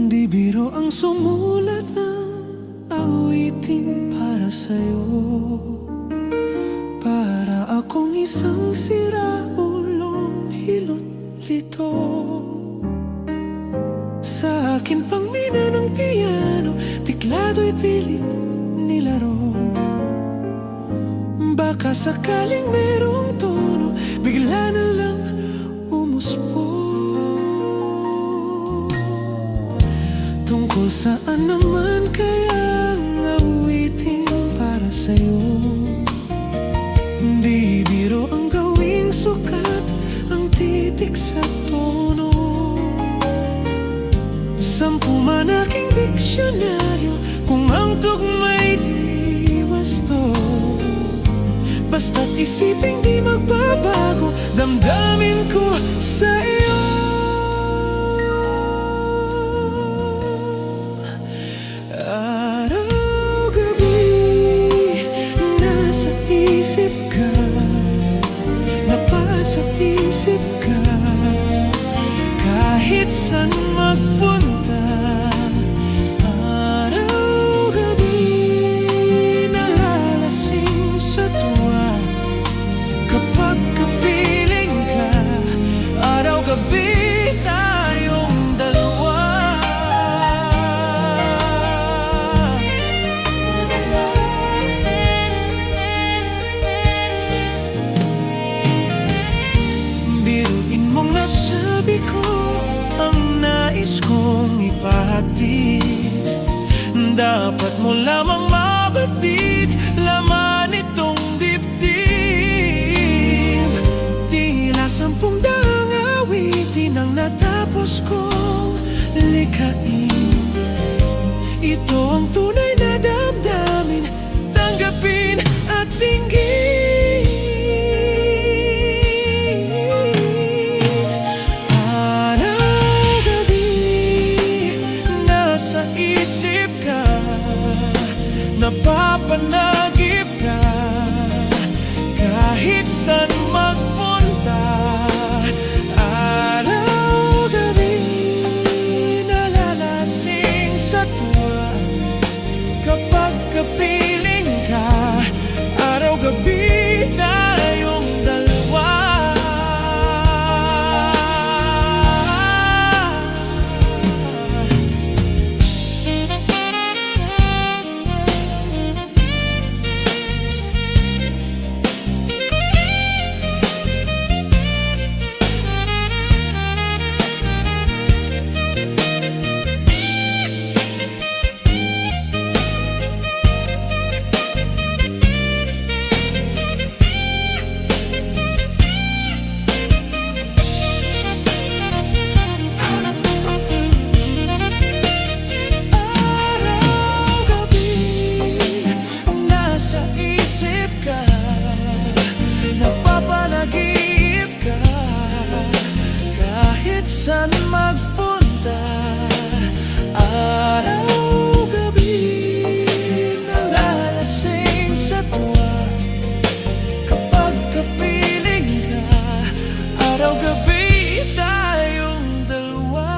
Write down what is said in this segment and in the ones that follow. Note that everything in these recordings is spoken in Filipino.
Di biro ang sumulat ng awitin para sa'yo. Para akong isang siraulong hilot-lito. Sa akin pang mina ng piano, tiklado'y pilit nilaro. Baka sakaling merong tono, bigla na lang umuspo. Tungkol saan naman kayang awitin para sa'yo? Di biro ang gawing sukat, ang titik sa tono. 10 man aking diksyonaryo, kung ang tugma'y di wasto. Basta't isiping di magbabago, damdamin ko sa iyo. Araw-gabi, nasa isip ka, napasa isip ka. Kahit saan magpunta, araw-gabi, nalalasing sa tuwa. Kapag kapiling ka, araw-gabi tayong dalawa. Biruin mong nasabi ko ang nais kong ipahatid. Dapat mo lamang mabatid laman itong dibdib. Tila 10 daang awitin ang natapos kong likhain. Ito ang tunay na damdamin, tanggapin at dinggin. Sa isip ka, napapanagip ka. Kahit saan magpunta, araw-gabi, nalalasing sa tuwa. Kapag kapiling ka, araw-gabi tayong dalawa. Napapanagip ka, kahit saan magpunta, araw-gabi, nalalasing sa tuwa. Kapag kapiling ka, araw-gabi tayong dalawa.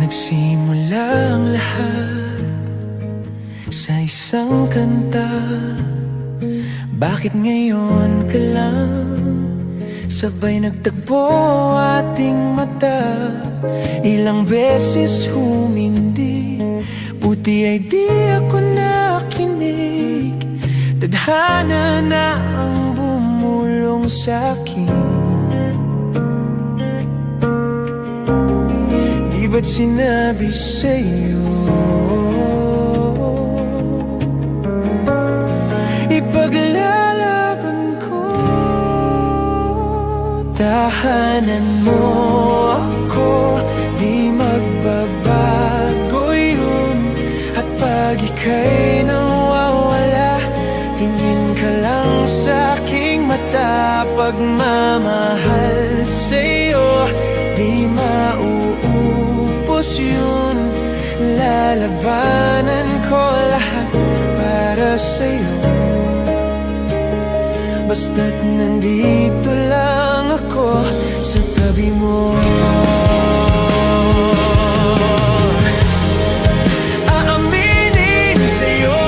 Nagsimula ang lahat sa isang kanta. Bakit ngayon ka lang sabay nagtagpo ating mata? Ilang beses humindi, buti ay di ako nakinig. Tadhana na ang bumulong sa'kin. Di ba't sinabi sa'yo Tahanan mo ako, di magbabago yun. At pag ika'y nawawala, tingin ka lang sa aking mata. Pagmamahal sa'yo, di mauubos yun. Lalabanan ko lahat para sa'yo, basta't nandito lang ako sa tabi mo. Aaminin sa'yo,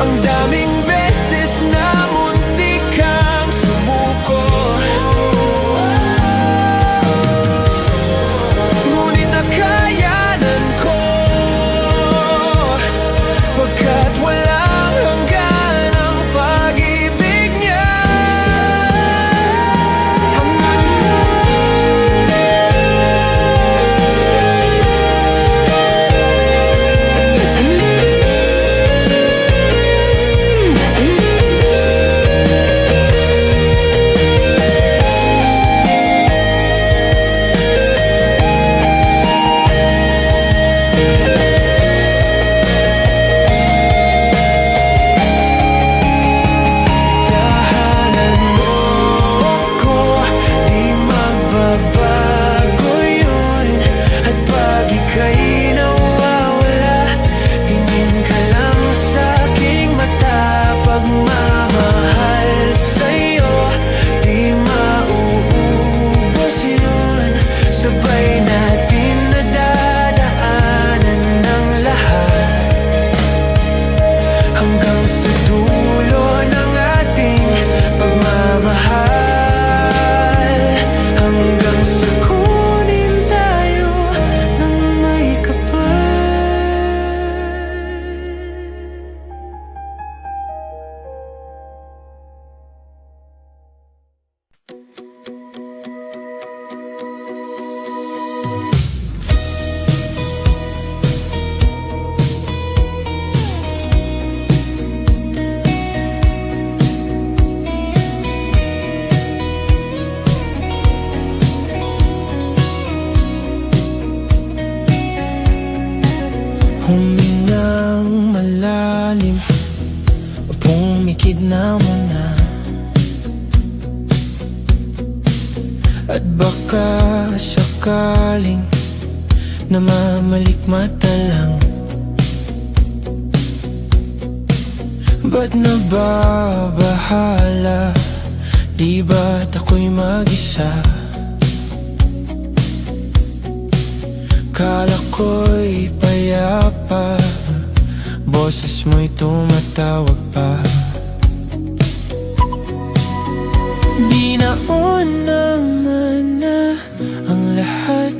ang daming beses na muntik kang sumuko. Ngunit nakayanan ko, pagkat walang hanggan ang pag-ibig niya. Tahanan mo ako, di magbabago yun. At pag ika'y nawawala, tingin ka lang sa aking mata. Pagmamahal sa'yo, di mauubos yun. Sabay natin nadadaanan ng lahat, hanggang sa dulo ng ating pagmamahal. Hanggang sa kunin tayo ng may kapal. Humingang malalim, pumikit na muna. At baka sakaling namamalikmata lang. Ba't nababahala? Di ba't ako'y mag-isa? Kala ko'y payapa, boses mo'y tumatawag pa. Binaon naman na ang lahat,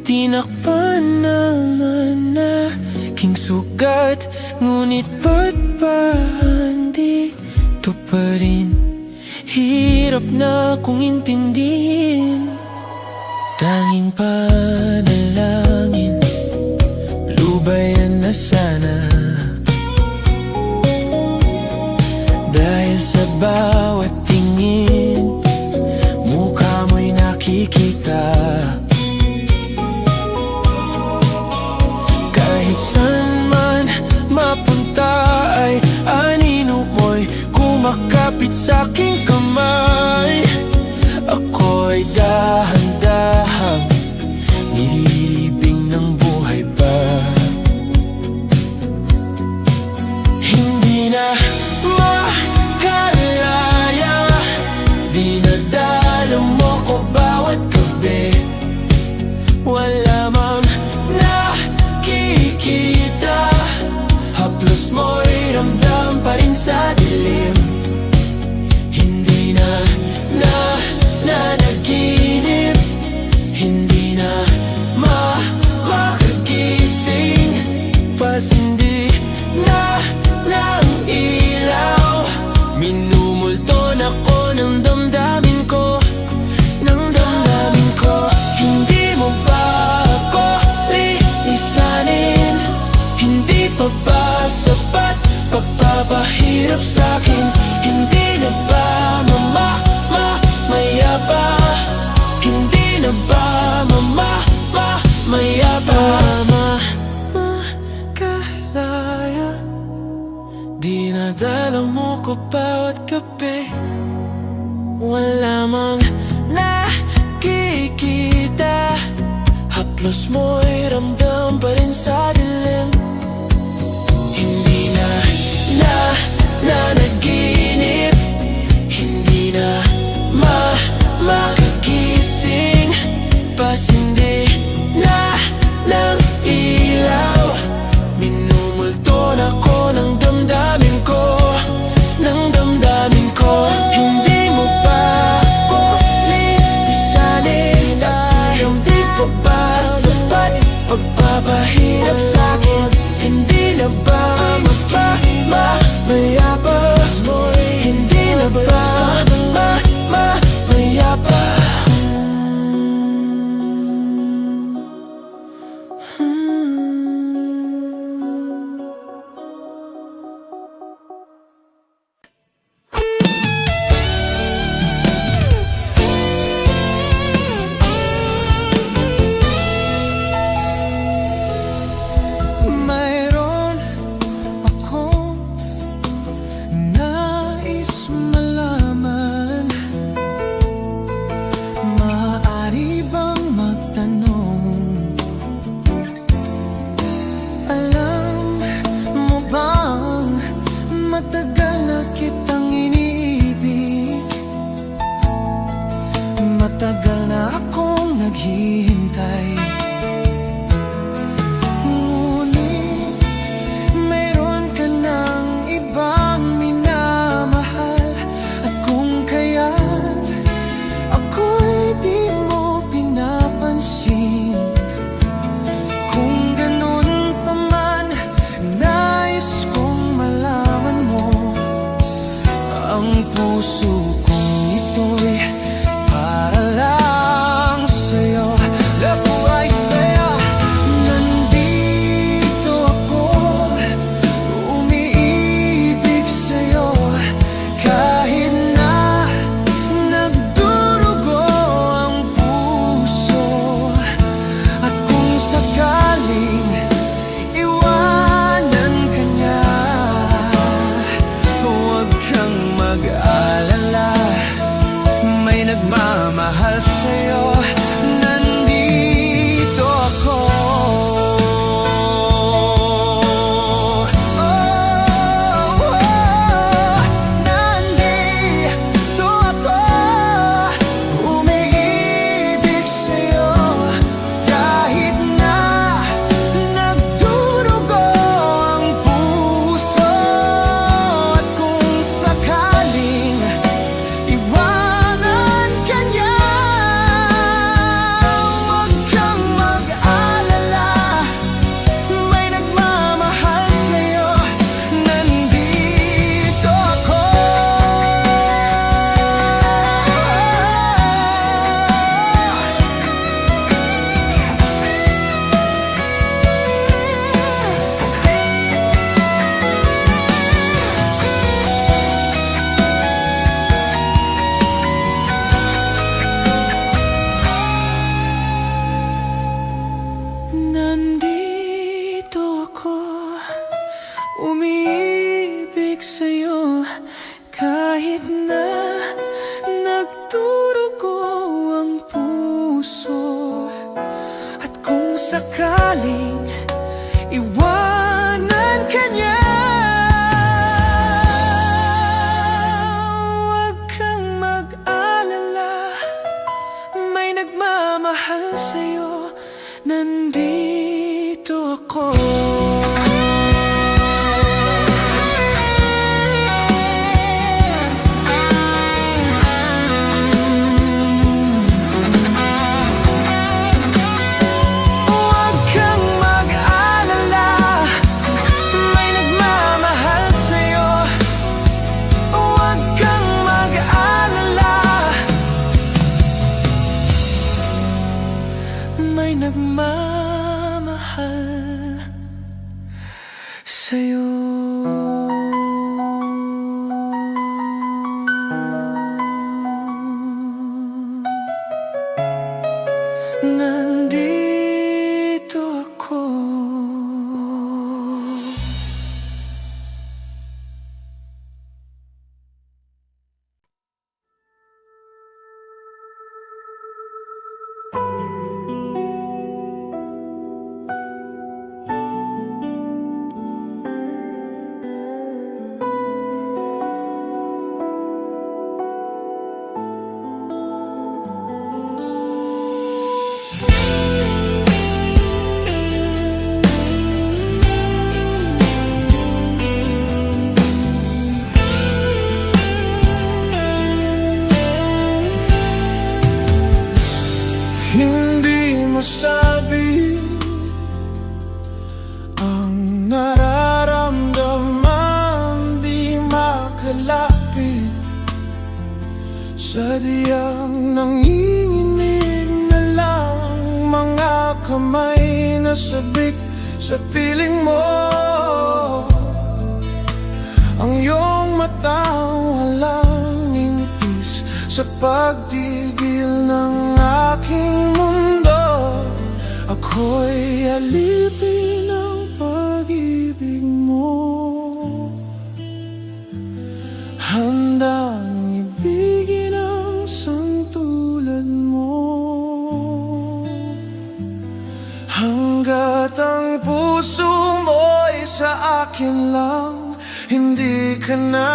tinakpan naman na king sugat. Ngunit ba't ba andito pa rin? Hirap na kong intindihin. Tanging panalangin, lubayan na sana. Dahil sa bawat tingin, mukha mo'y nakikita. Kahit saan man mapunta ay anino mo'y kumakapit sa aking kamay. Ako'y dahan-dahang nililibing ng buhay pa. Hindi na makalaya, dinadalo mo ko bawat gabi. Wala mang nakikita, haplos mo'y ramdam pa rin sa dilim. Hindi na nanaginip, hindi na makagising. Pasindi na ng ilaw, minumulton ako ng damdamin ko, ng damdamin ko. Hindi mo ba ako lilisanin? Hindi pa ba sapat pagpapahirap sa ko bawat gabi. Wala mang nakikita, haplos mo'y ramdam pa rin sa dilim. Hindi na nanaginip, hindi na makagising, pasindi na ng ilaw. Minumulto na ko ng damdamin ko, ng damdamin ko. Hindi mo ba ko lilisanin at hindi pa ba sapat pagpapahirap sa'kin? Hindi na ba mayabas mo'y hindi na ba mayabas? Matagal na kitang iniibig, matagal na akong naghihintay. Ngunit mayroon ka ng ibang minamahal, at kung kaya't ako'y di mo pinapansin. Kung ganun pa man, nais kong malaman mo, ang puso kong ito'y para lang sa'yo. Nabuhay sa'yo, nandito ako, umiibig sa'yo. Kahit na nagdurugo ang puso, at kung sakaling iwanan ka niya, huwag kang mag-alala, may nagmamahal sa'yo. Nandito ako. Nandito ako, umiibig sa'yo. Kahit na nagdurugo ang puso, at kung sakaling iwanan ka niya, huwag kang mag-alala, may nagmamahal sa'yo. Nandito ako. Nandito ako, umiibig sa'yo. Kahit na nagdurugo ang puso, at kung sakaling iwanan ka niya, huwag kang mag-alala, may nagmamahal sa'yo. Nandito ako. Huwag kang mag-alala, may nagmamahal sa'yo. Huwag kang mag-alala, may nagmamahal sa'yo. Sadyang nanginginig na lang mga kamay na sabik sa piling mo. Ang iyong mata walang mintis sa pagtigil ng aking mundo. Ako'y alipin ng pag-ibig mo, handang ibigin ang isang tulad mo. Hanggat ang puso mo'y sa akin lang, hindi ka na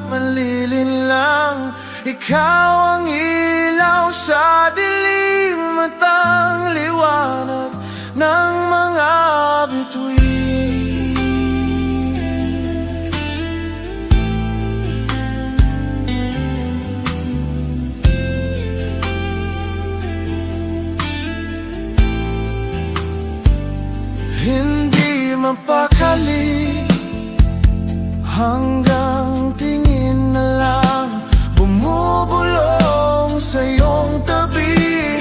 malilinlang. Ikaw ang ilaw sa dilim at ang liwanag ng mga bituin. Hindi mapakali hanggang tingin na lang bumubulong sa iyong tabi.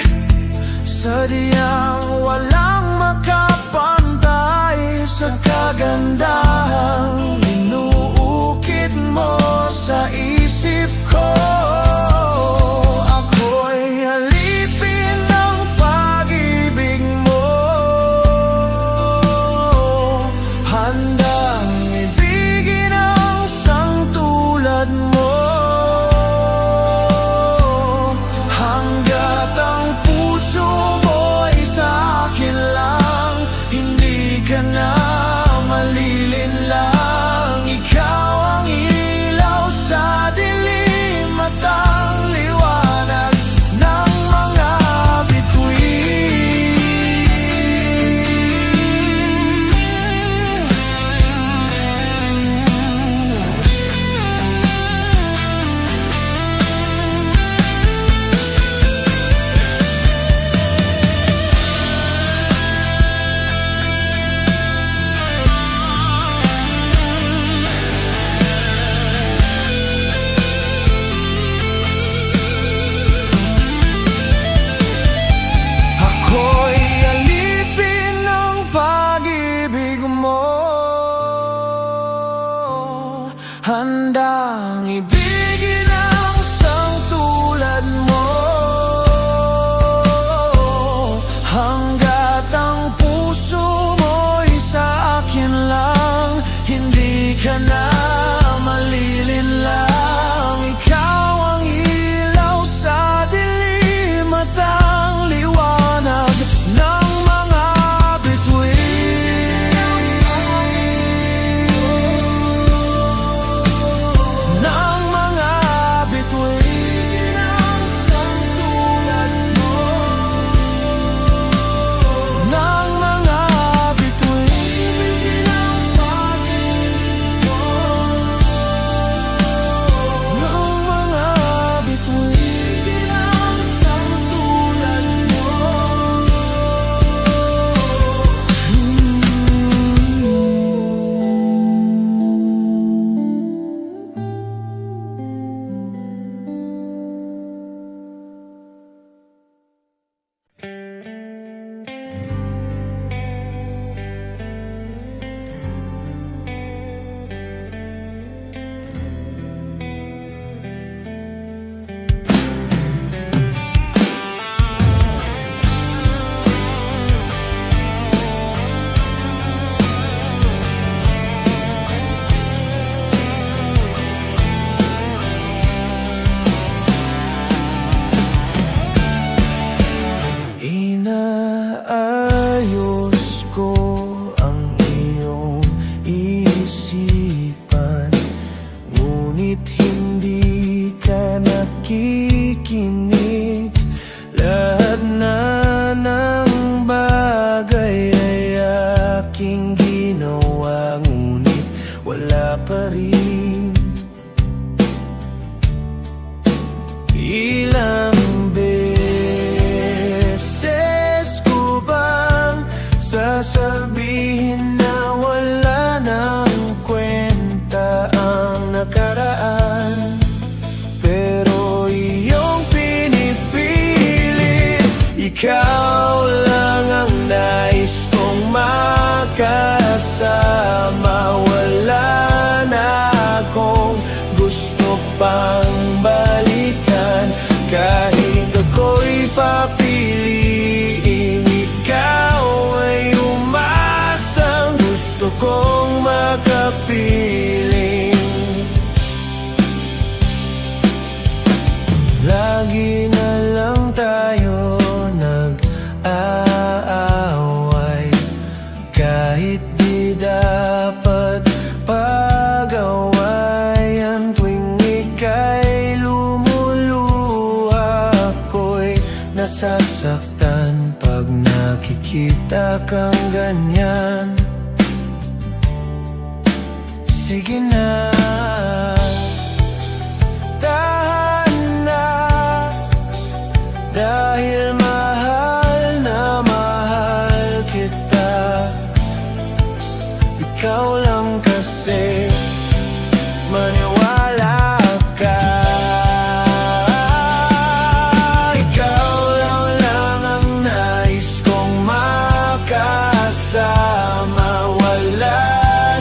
Sadyang walang makapantay sa kagandahang inuukit mo sa isip ko. Ako'y alipin ng pag-ibig mo, handang ibigin ang isang tulad mo. Hanggat ang puso mo'y sa akin lang, hindi ka na malilinlang. Ikaw ang ilaw sa dilim at ang liwanag ng mga bituin. Ako'y alipin ng pag-ibig mo, handang ibigin ang isang tulad mo. Hanggat ang puso mo'y sa akin lang, hindi ka na malilinlang. Ikaw ang ilaw sa dilim at ang liwanag ng mga bituin. Ng mga bituin ang isang tulad mo. Ng mga bituin ang pag-ibig mo. Ng mga bituin ang isang tulad mo. Inaayos ko ang iyong isipan, ngunit hindi ka nakikinig. Lahat na ng bagay ay aking ginawa, ngunit wala pa rin. Ilang beses ko bang sasabihin na wala nang kwenta ang nakaraan? Pero iyong makita kang ganyan. Sige na, tahan na, dahil mahal na mahal kita. Ikaw lang kasi, maniwala ka. Ikaw lang ang nais kong makasama. Wala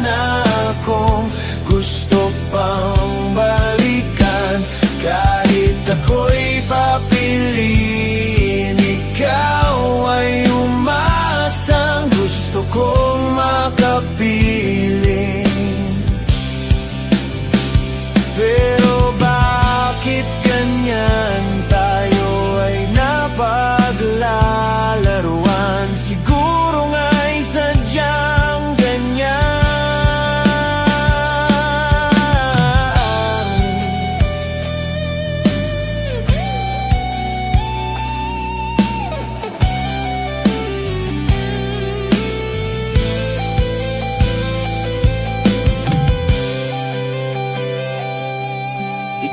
na akong gusto pang balikan. Kahit ako'y papiliin, ikaw ay umasang gusto kong makapiling. Pero bakit ganyan tayo ay napaglalaruan? Siguro nga'y sadyang ganyan.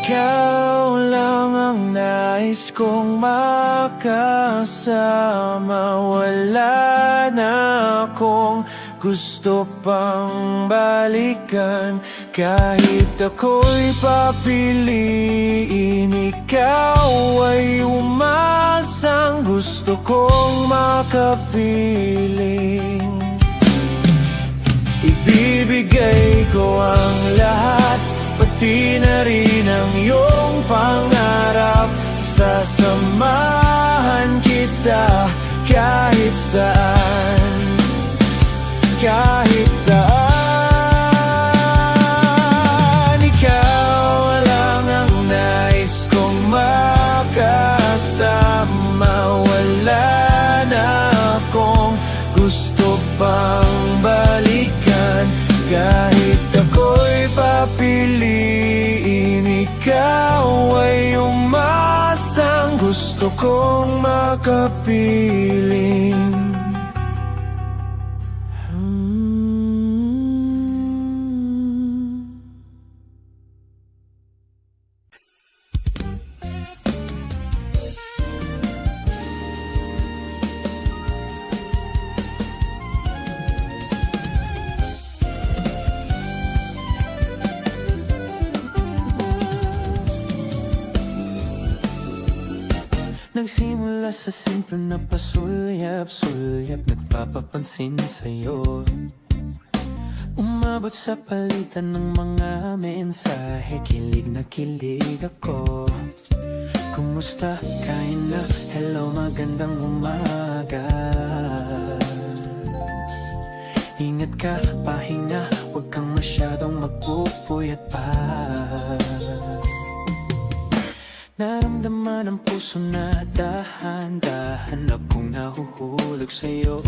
Ikaw lang ang nais kong makasama. Wala na akong gusto pang balikan. Kahit ako'y papiliin, ikaw ay umasang gusto kong makapiling. Ibibigay ko ang lahat, pati na rin ang iyong pangarap. Sasamahan kita kahit saan, kahit saan. Ikaw lang ang nais kong makasama. Wala na akong gusto pang balikan. Kahit ako'y papiliin, ikaw ay umasang gusto kong makapiling. Nagsimula sa simple na pasulyap-sulyap, nagpapapansin sa'yo. Umabot sa palitan ng mga mensahe, kilig na kilig ako. Kumusta? Kain na? Hello, magandang umaga. Ingat ka, pahinga, huwag kang masyadong magpupuyat pa. Naramdaman ang puso na dahan-dahan akong nahuhulog sa'yo.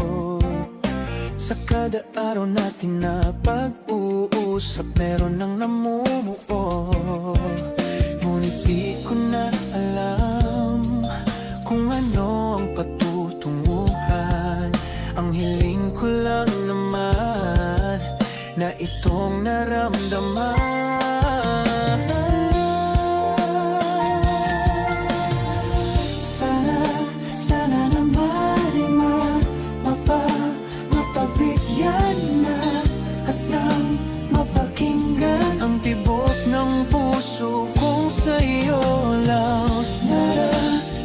Sa kada araw natin na pag-uusap, meron nang namumuo. Ngunit di ko na alam kung ano ang patutunguhan. Ang hiling ko lang naman na itong naramdaman. Puso kong sa'yo lang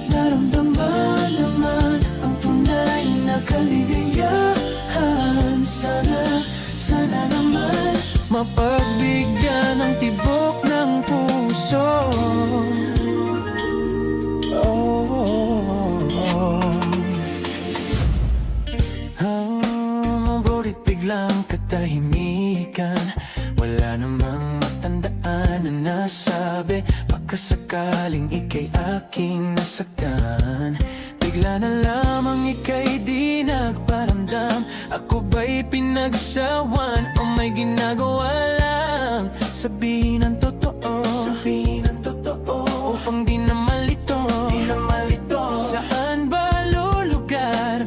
naramdaman naman ang tunay na kaligayahan. Sana naman mapagbigyan ang tibok ng puso. Mabulit biglang katahimikan, wala namang matandaan na nasabi. Baka sakaling ika'y aking nasaktan, bigla na lamang ika'y di nagparamdam. Ako ba'y pinagsawan o may ginagawa lang? Sabihin ang totoo, upang di na malito. Saan ba lulugar?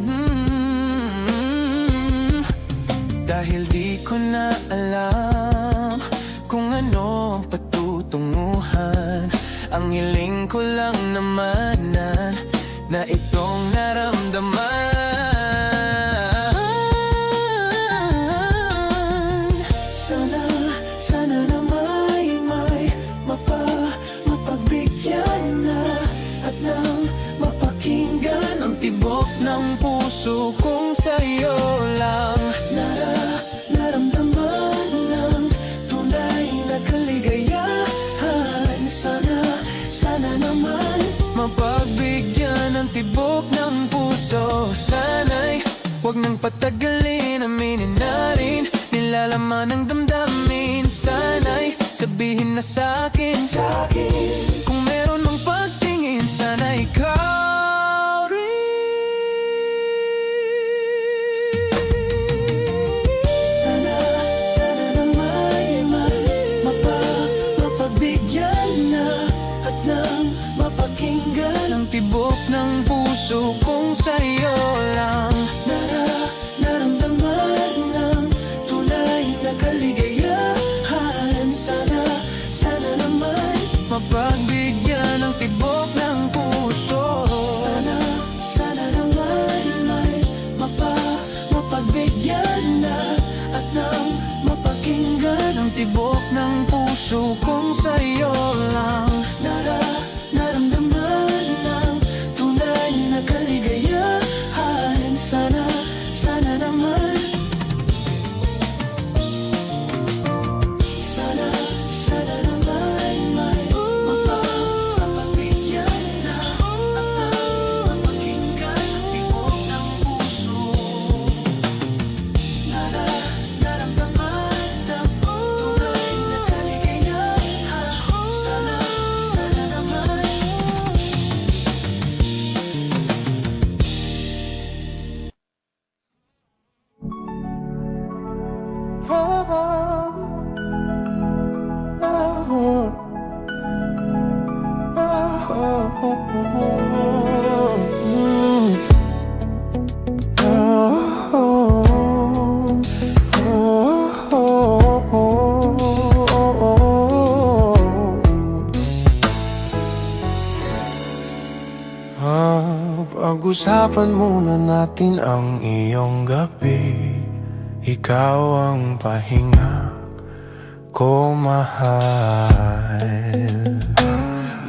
ko na alam kung ano ang patutunguhan. Ang hiling ko lang naman na itong naramdaman. Sana na may mapagbigyan na at nang mapakinggan ang tibok ng puso kong sa'yo lang naramdaman ng tunay na kaligayahan. Sana naman mapagbigyan ng tibok ng puso. Sana'y huwag nang patagalin, aminin na rin nilalaman ng damdamin. Sana'y sabihin na sa'kin kung meron mang pagtingin, sana ikaw rin. Sana na may mapagbigyan na at nang mapakinggan ang tibok ng puso kong sa'yo lang naramdaman ng tunay na kaligayahan. Sana naman mapagbigyan ng tibok ng puso. Sana naman may mapagbigyan na at nang mapakinggan ang tibok ng puso kong sa'yo lang naramdaman ng tunay na kaligayahan. Sana naman Sana naman may mapagbigyan na at mapakinggan ang tibok ng puso. Naramdaman ng tunay na kaligayahan. Sana naman. Pag-usapan muna natin ang iyong gabi. Ikaw ang pahinga ko, mahal.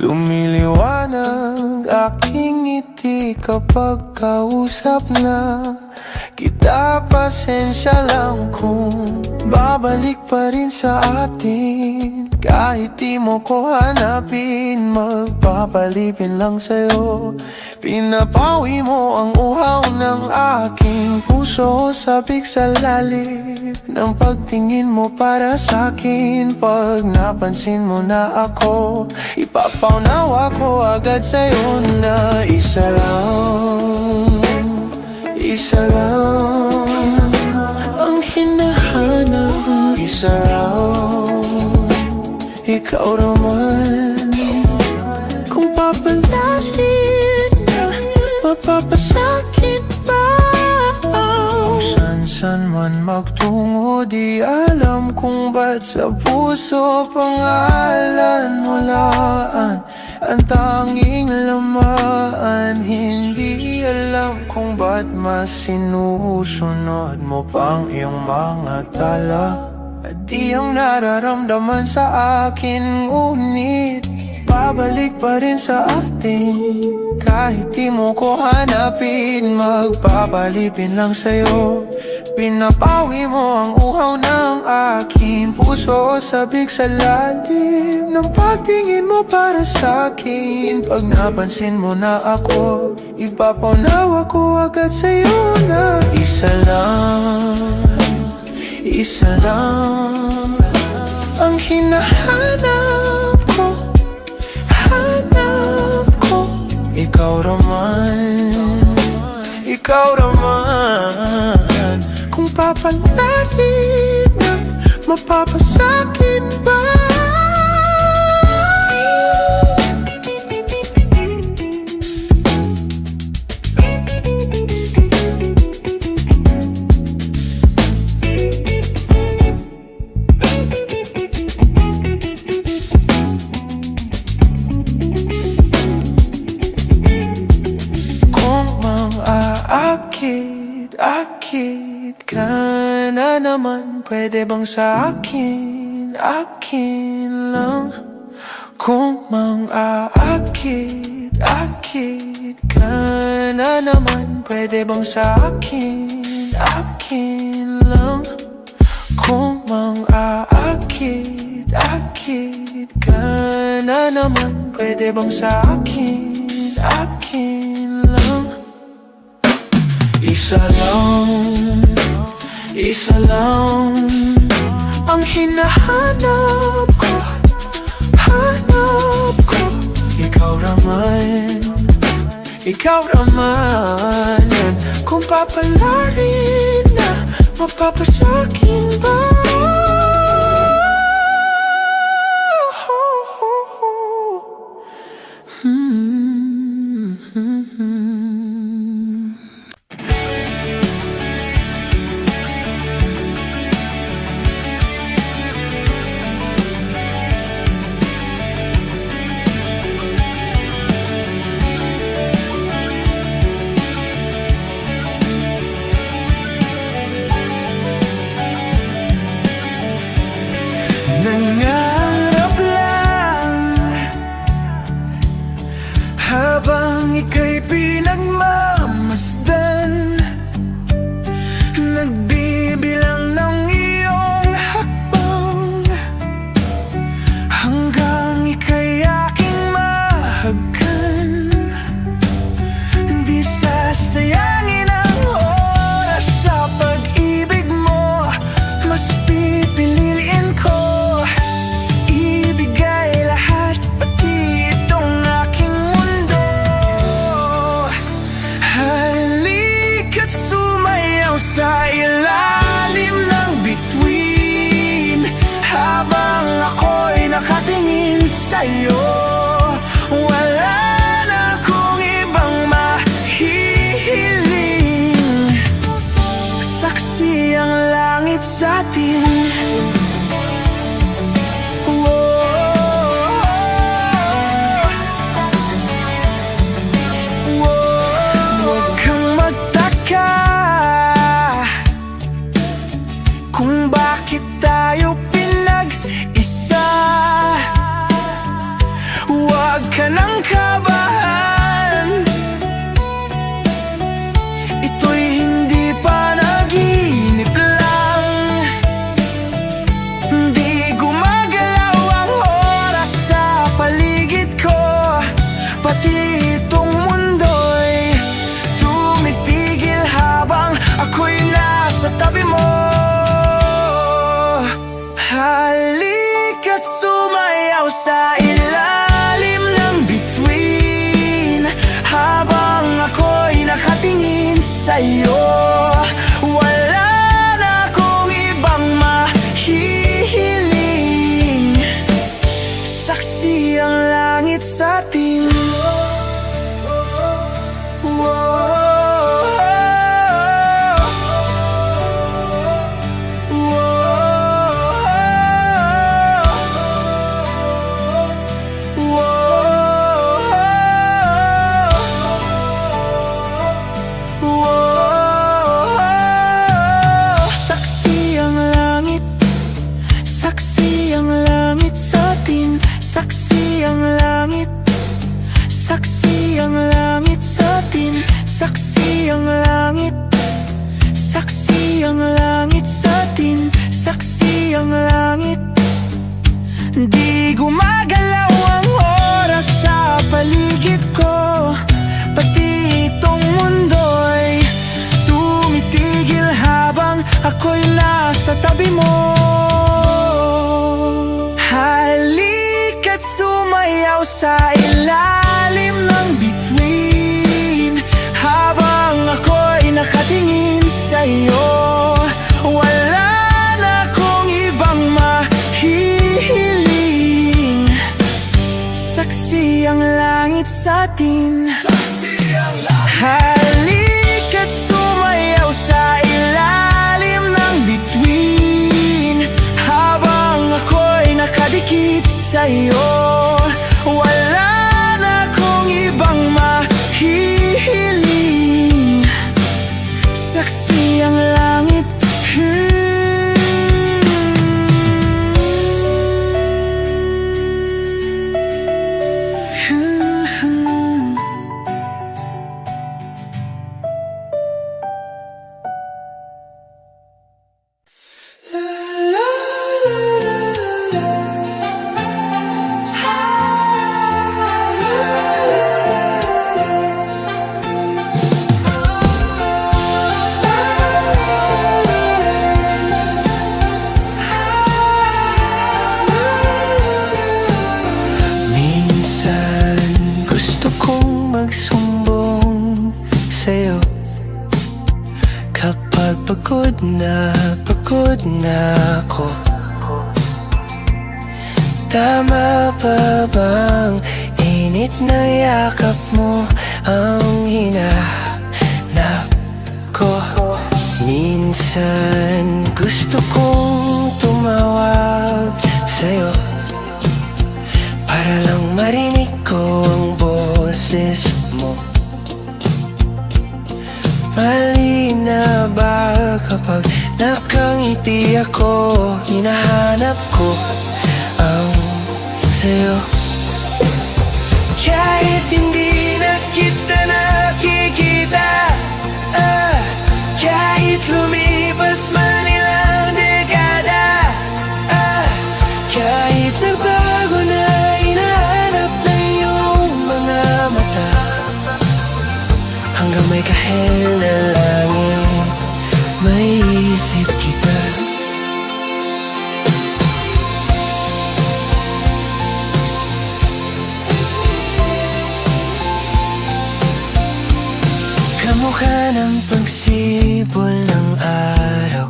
Lumiliwanag aking ngiti kapag kausap na kita. Pasensya lang kung babalik pa rin sa atin. Kahit di mo ko hanapin, magpapalipin lang sa'yo. Pinapawi mo ang uhaw ng aking puso. Sabik sa lalim ng pagtingin mo para sa'kin. Pag napansin mo na ako, ipapaunawa ko agad sa'yo na isa lang ang hinahanap. Isa lang, ikaw naman. Kung papalarin na, mapapasakin ba? Kung san-san man magtungo, di alam kung ba't sa puso pangalan mo laan ang tanging lamaan. Hindi alam kung ba't mas sinusunod mo pang iyong mga tala. At di ang nararamdaman sa akin, ngunit babalik pa rin sa atin. Kahit di mo ko hanapin, magpapalipin lang sa'yo. Pinapawi mo ang uhaw ng aking puso. Sabik sa lalim ng pagtingin mo para sa'kin. Pag napansin mo na ako, ipapaunawa ko agad sa'yo na isa lang ang hinahanap ko. Ikaw naman. Kung papalarin na, mapapasakin ba? Aakit ka na naman, pwede bang sa akin, akin lang? Kung mang-aakit, akit ka na naman, pwede bang sa akin, akin lang? Kung mang-aakit, akit ka na naman, pwede bang sa akin, akin lang? Isa lang ang hinahanap ko, hanap ko. Ikaw naman yan. Kung papalarin na, mapapasakin ba? Nangarap lang habang ika'y pinagmamasdan, nagbibilang ng iyong hakbang, hanggang ika'y aking mahagkan. Di sasayangin ang oras sa pag-ibig mo, mas pipiliin ko sa ilalim ng bituin, habang ako'y nakatingin sa'yo. Wala na akong ibang mahihiling, saksi ang langit sa atin. Huwag kang magtaka kung bakit tayo pinag-isa. Huwag ka nang kabahan, ito'y hindi panaginip lang. Di gumagalaw ang oras sa paligid ko, pati itong mundo'y tumitigil habang ako'y nasa tabi mo. Halika't sumayaw sa ilalim ng bituin, habang ako'y nakatingin sa'yo. Wala na akong ibang mahihiling, saksi ang langit sa atin. Saksi ang langit sa atin, saksi ang langit, saksi ang langit sa atin, saksi ang langit, saksi ang langit sa atin, saksi ang langit. Di gumagalaw ang oras sa paligid ko, pati itong mundo'y tumitigil habang ako'y nasa tabi mo. Halika't sumayaw sa ilalim ng bituin, habang ako'y nakatingin sa'yo. Wala na akong ibang mahihiling, saksi ang langit sa atin. Halika't sumayaw sa ilalim ng bituin, habang ako'y nakadikit sa'yo. Wala na akong ibang mahihiling, saksi ang langit. pagod na ako. Tama pa bang init na yakap mo ang hinahanap ko? Minsan gusto kong tumawag sa'yo para lang marinig ko ang boses mo. Mali na ba kapag nakangiti ako? Hinahanap ko ang sa'yo. Kahit hindi na kita nakikita, kahit lumipas man ilang dekada, kahit nagbago na hinahanap na iyong mga mata, hanggang may kahel na langit, may isip kita. Kamukha ng pagsibol ng araw,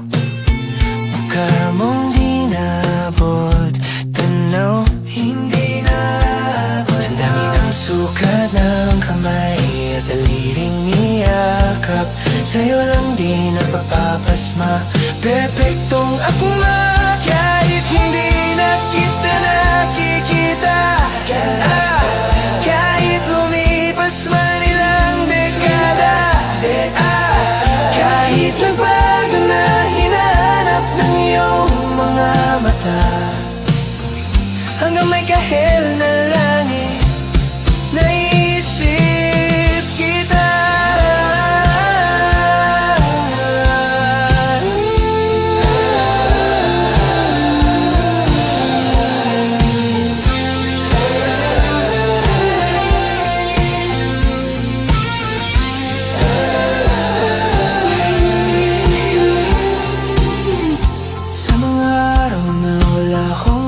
mukha mong di naabot, tanaw hindi naabot. Sa dami ng sukat ng kamay at daliring niyakap, sa'yo lang di napapapasma, perpektong akma. Kahit hindi na kita nakikita, kahit lumipas man ilang dekada, kahit nagbago na hinahanap ng iyong mga mata, hanggang may kahel na langit, naisip kita.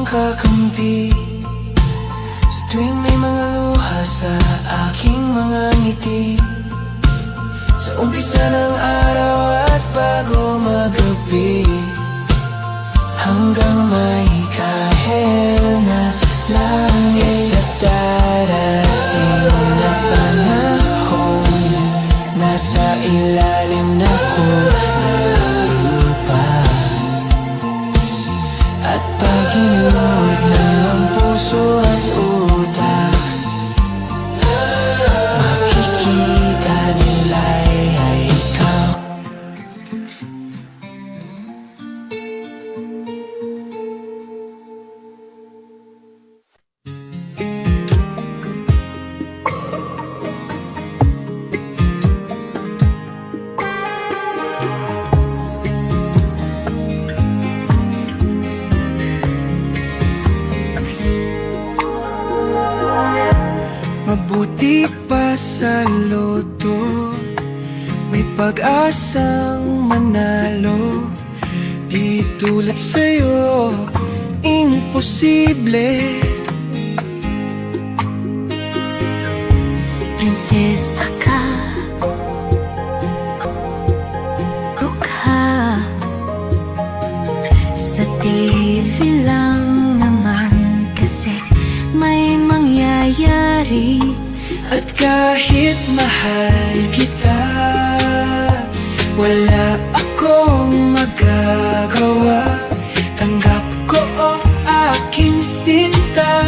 Kakampi sa tuwing may mga luha sa aking mga ngiti, sa umpisa ng araw at bago magabi, hanggang may kahel na langit. Sa darating na panahon, nasa ilalim na ko ng lupa, at pag ginod ng puso at utak, makikita nila'y ay ikaw. Mabuti pa sa loto, may pag-asang manalo. Di tulad sa'yo, imposible. Prinsesa ka, dukha, sa TV lang naman kasi may mangyayari. At kahit mahal kita, wala akong magagawa. Tanggap ko o aking sinta,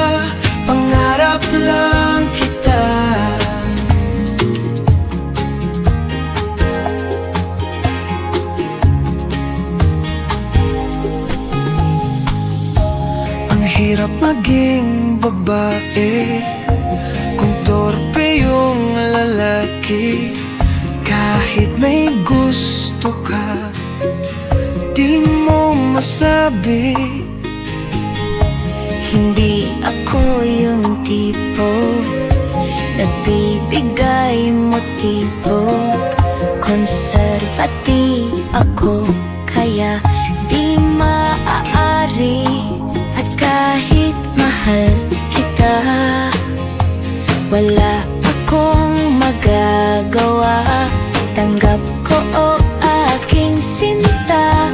pangarap lang kita. Ang hirap maging babae kung torpe yung lalaki. Kahit may gusto ka, di mo masabi. Hindi ako yung tipo nagbibigay motibo. Konservati ako, kaya di maaari. At kahit mahal kita, wala akong magagawa. Tanggap ko o aking sinta,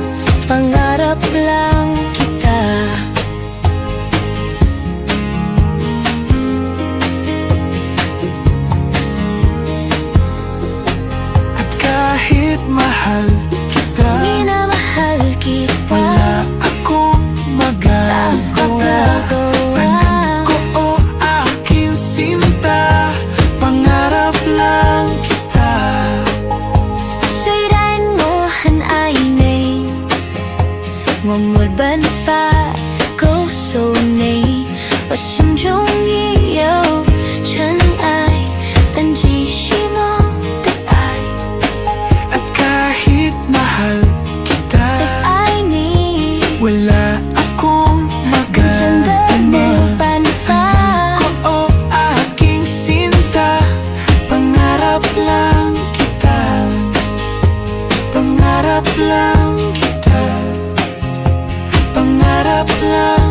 我没办法勾手你，我心中已有尘埃，但继续梦的爱。 At kahit mahal kita,爱你 wala akong 真的没有 magagawa. 办法。 Ko o aking sinta, pangarap lang kita, pangarap lang kita, pangarap lang.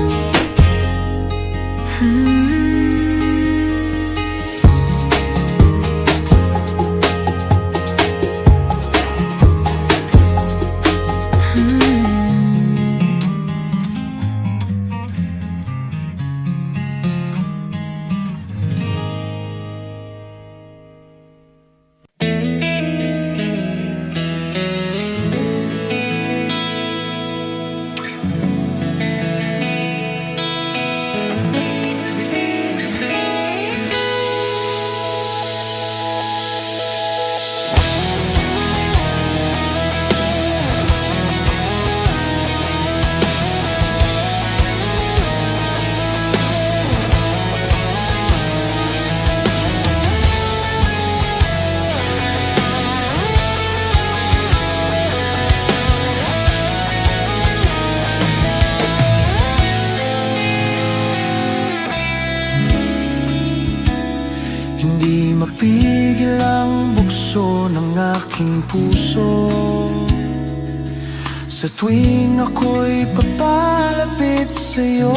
Hindi mapigil ang bukso ng aking puso sa tuwing ako'y papalapit sa'yo.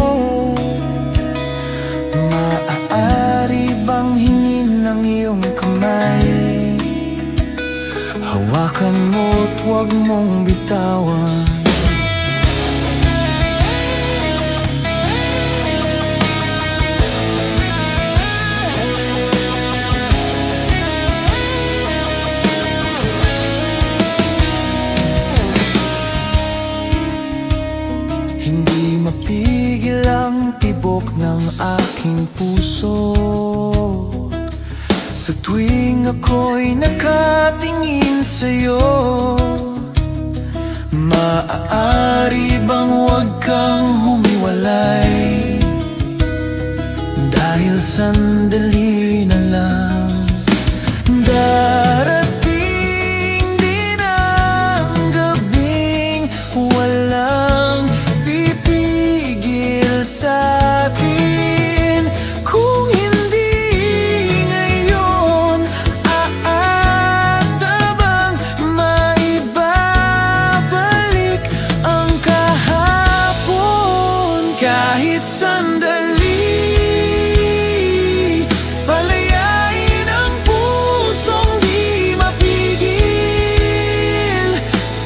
Maaari bang hingin ng iyong kamay? Hawakan mo't huwag mong bitawan. Hindi mapigil ang tibok ng aking puso sa tuwing ako'y nakatingin sa'yo. Maaari bang huwag kang humiwalay? Dahil sandali na lang darating din ang gabing walang pipigil sa'tin. Kung hindi ngayon, aasa bang maibabalik ang kahapon? Kahit sandali, palayain ang pusong di mapigil.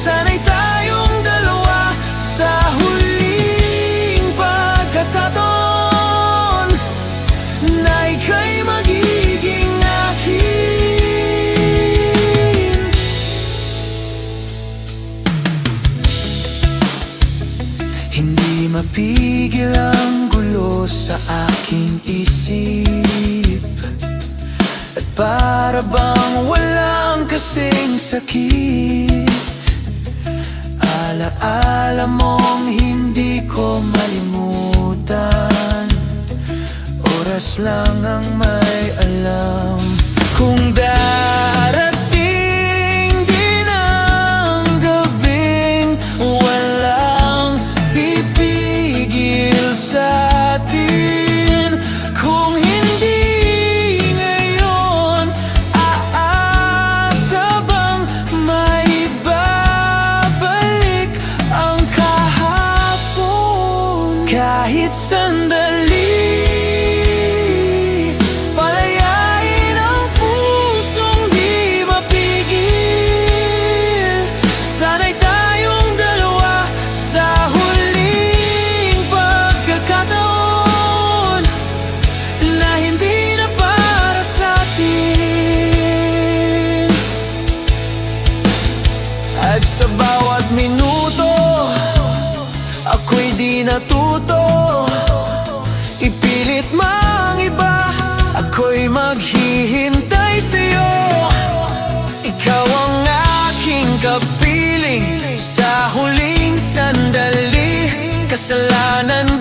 Sana'y tayong dalawa sa huling pagkakataon na ika'y magiging akin. Hindi mapigil ang gulo sa aking isip, at para bang walang kasing sakit. Alaala mong hindi ko malimutan, oras lang ang may alam. Kung darating din ang gabing walang pipigil sa'tin. Kung hindi ngayon, aasa bang maibabalik ang kahapon? Kahit sandali, palayain ang pusong di mapigil. Sana'y tayong dalawa sa huling pagkakataon na hindi na para sa'tin. At sa bawat minuto, ako'y di natuto kasalanan